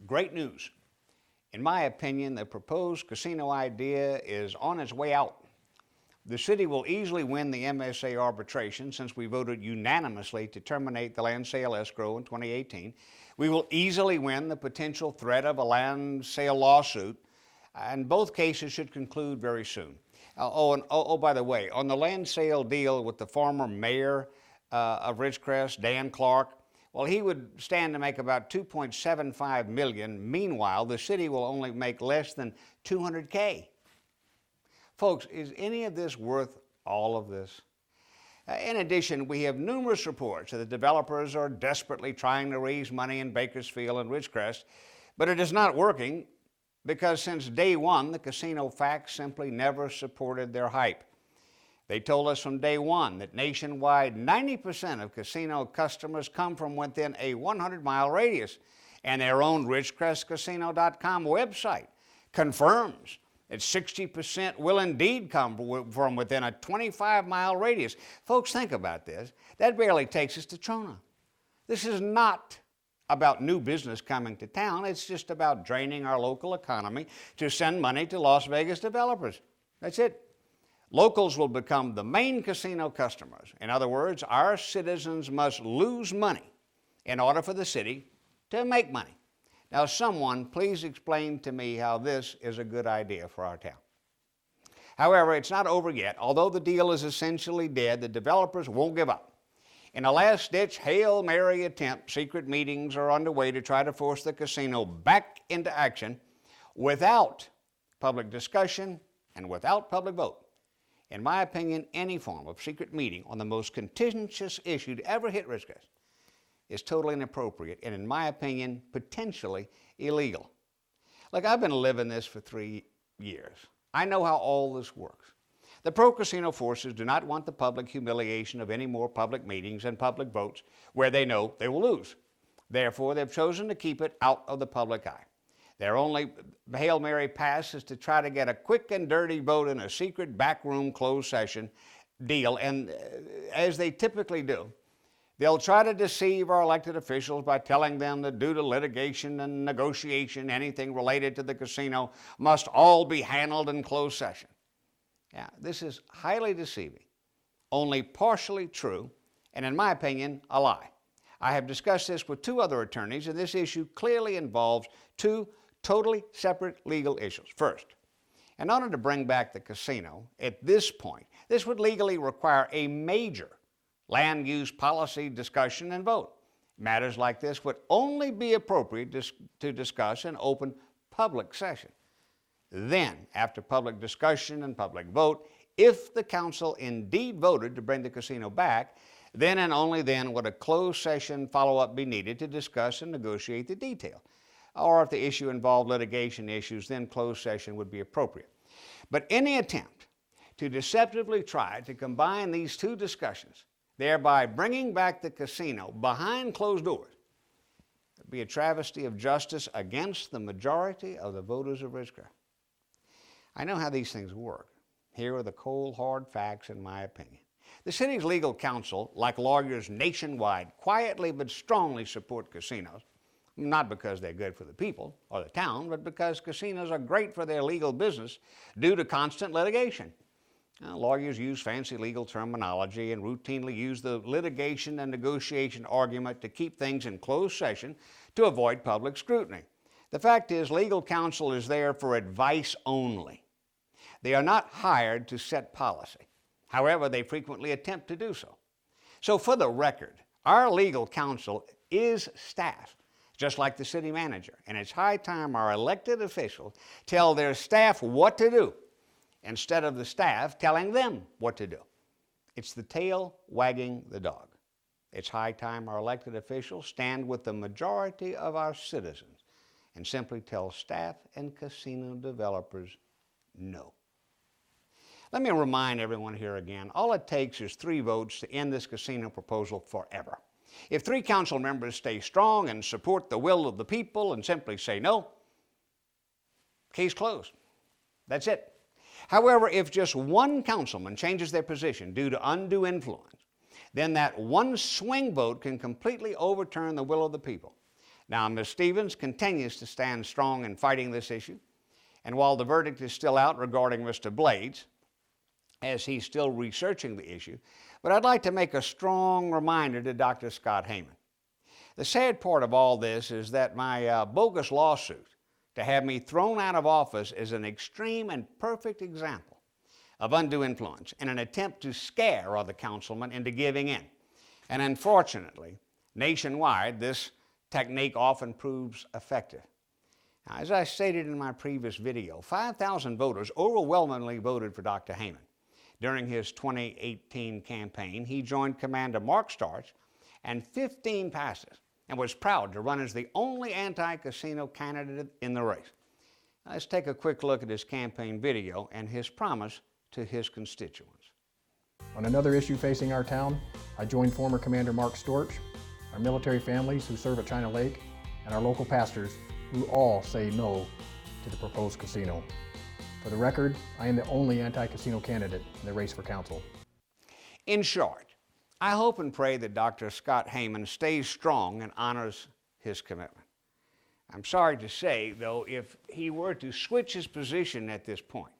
Great news. In my opinion, the proposed casino idea is on its way out. The city will easily win the MSA arbitration since we voted unanimously to terminate the land sale escrow in 2018. We will easily win the potential threat of a land sale lawsuit, and both cases should conclude very soon. By the way, on the land sale deal with the former mayor of Ridgecrest, Dan Clark, well, he would stand to make about $2.75 million. Meanwhile, the city will only make less than $200K. Folks, is any of this worth all of this? In addition, we have numerous reports that the developers are desperately trying to raise money in Bakersfield and Ridgecrest, but it is not working because since day one, the casino facts simply never supported their hype. They told us from day one that nationwide 90% of casino customers come from within a 100-mile radius, and their own RidgecrestCasino.com website confirms that 60% will indeed come from within a 25-mile radius. Folks, think about this. That barely takes us to Trona. This is not about new business coming to town. It's just about draining our local economy to send money to Las Vegas developers. That's it. Locals will become the main casino customers. In other words, our citizens must lose money in order for the city to make money. Now, someone please explain to me how this is a good idea for our town. However, it's not over yet. Although the deal is essentially dead, the developers won't give up. In a last-ditch Hail Mary attempt, secret meetings are underway to try to force the casino back into action without public discussion and without public vote. In my opinion, any form of secret meeting on the most contentious issue to ever hit Ridgecrest is totally inappropriate and, in my opinion, potentially illegal. Look, I've been living this for 3 years. I know how all this works. The pro-casino forces do not want the public humiliation of any more public meetings and public votes where they know they will lose. Therefore, they've chosen to keep it out of the public eye. Their only Hail Mary pass is to try to get a quick and dirty vote in a secret backroom closed session deal, and as they typically do, they'll try to deceive our elected officials by telling them that due to litigation and negotiation, anything related to the casino must all be handled in closed session. Yeah, this is highly deceiving, only partially true, and in my opinion, a lie. I have discussed this with 2 other attorneys, and this issue clearly involves 2 totally separate legal issues. First, in order to bring back the casino, at this point, this would legally require a major land use policy discussion and vote. Matters like this would only be appropriate to discuss in open public session. Then, after public discussion and public vote, if the council indeed voted to bring the casino back, then and only then would a closed session follow-up be needed to discuss and negotiate the detail. Or if the issue involved litigation issues, then closed session would be appropriate. But any attempt to deceptively try to combine these 2 discussions, thereby bringing back the casino behind closed doors, would be a travesty of justice against the majority of the voters of Ridgecrest. I know how these things work. Here are the cold, hard facts, in my opinion. The city's legal counsel, like lawyers nationwide, quietly but strongly support casinos, not because they're good for the people or the town, but because casinos are great for their legal business due to constant litigation. Lawyers use fancy legal terminology and routinely use the litigation and negotiation argument to keep things in closed session to avoid public scrutiny. The fact is, legal counsel is there for advice only. They are not hired to set policy. However, they frequently attempt to do so. So for the record, our legal counsel is staff, just like the city manager, and it's high time our elected officials tell their staff what to do instead of the staff telling them what to do. It's the tail wagging the dog. It's high time our elected officials stand with the majority of our citizens and simply tell staff and casino developers no. Let me remind everyone here again, all it takes is 3 votes to end this casino proposal forever. If 3 council members stay strong and support the will of the people and simply say no, case closed. That's it. However, if just 1 councilman changes their position due to undue influence, then that 1 swing vote can completely overturn the will of the people. Now, Ms. Stevens continues to stand strong in fighting this issue, and while the verdict is still out regarding Mr. Blades, as he's still researching the issue, but I'd like to make a strong reminder to Dr. Scott Heyman. The sad part of all this is that my bogus lawsuit to have me thrown out of office is an extreme and perfect example of undue influence in an attempt to scare other councilmen into giving in. And unfortunately, nationwide, this technique often proves effective. Now, as I stated in my previous video, 5,000 voters overwhelmingly voted for Dr. Heyman. During his 2018 campaign, he joined Commander Mark Starch and 15 passes and was proud to run as the only anti-casino candidate in the race. Now, let's take a quick look at his campaign video and his promise to his constituents. On another issue facing our town, I joined former Commander Mark Storch, our military families who serve at China Lake, and our local pastors who all say no to the proposed casino. For the record, I am the only anti-casino candidate in the race for council. In short, I hope and pray that Dr. Scott Heyman stays strong and honors his commitment. I'm sorry to say, though, if he were to switch his position at this point,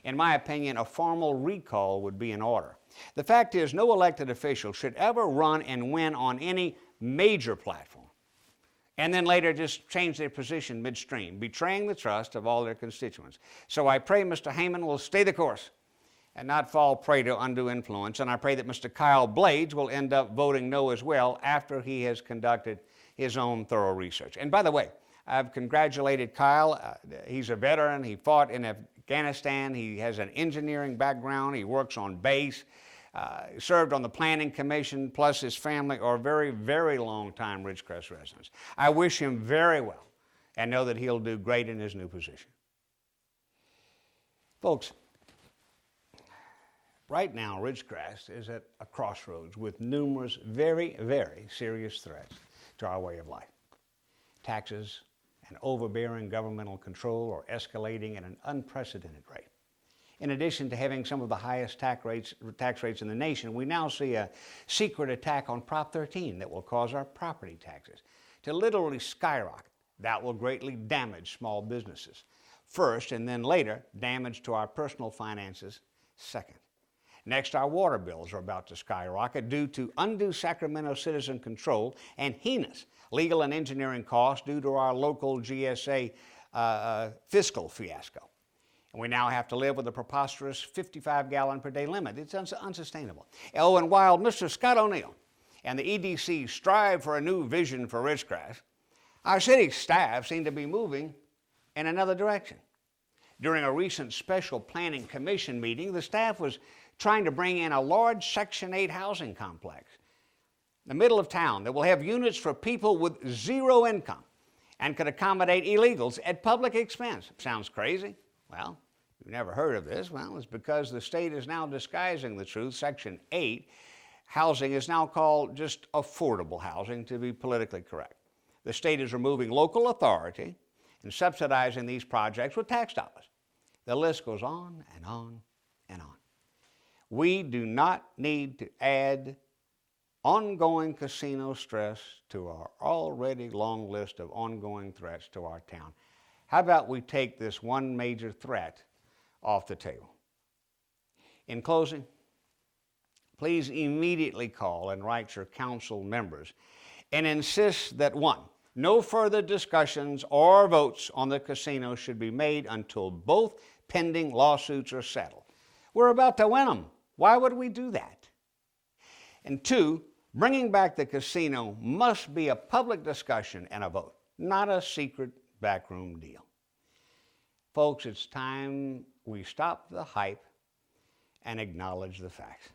in my opinion, a formal recall would be in order. The fact is, no elected official should ever run and win on any major platform and then later just change their position midstream, betraying the trust of all their constituents. So I pray Mr. Heyman will stay the course and not fall prey to undue influence, and I pray that Mr. Kyle Blades will end up voting no as well after he has conducted his own thorough research. And by the way, I've congratulated Kyle. He's a veteran. He fought in Afghanistan. He has an engineering background. He works on base. Served on the Planning Commission, plus his family are very, very long-time Ridgecrest residents. I wish him very well and know that he'll do great in his new position. Folks, right now Ridgecrest is at a crossroads with numerous very, very serious threats to our way of life. Taxes and overbearing governmental control are escalating at an unprecedented rate. In addition to having some of the highest tax rates in the nation, we now see a secret attack on Prop 13 that will cause our property taxes to literally skyrocket. That will greatly damage small businesses first, and then later damage to our personal finances second. Next, our water bills are about to skyrocket due to undue Sacramento citizen control and heinous legal and engineering costs due to our local GSA fiscal fiasco. We now have to live with a preposterous 55-gallon per day limit. It's unsustainable. Oh, and while Mr. Scott O'Neill and the EDC strive for a new vision for Ridgecrest, our city staff seem to be moving in another direction. During a recent special planning commission meeting, the staff was trying to bring in a large Section 8 housing complex in the middle of town that will have units for people with zero income and could accommodate illegals at public expense. Sounds crazy? Well, you've never heard of this. Well, it's because the state is now disguising the truth. Section 8 housing is now called just affordable housing, to be politically correct. The state is removing local authority and subsidizing these projects with tax dollars. The list goes on and on and on. We do not need to add ongoing casino stress to our already long list of ongoing threats to our town. How about we take this one major threat off the table? In closing, please immediately call and write your council members and insist that, one, no further discussions or votes on the casino should be made until both pending lawsuits are settled. We're about to win them. Why would we do that? And two, bringing back the casino must be a public discussion and a vote, not a secret backroom deal. Folks, it's time we stop the hype and acknowledge the facts.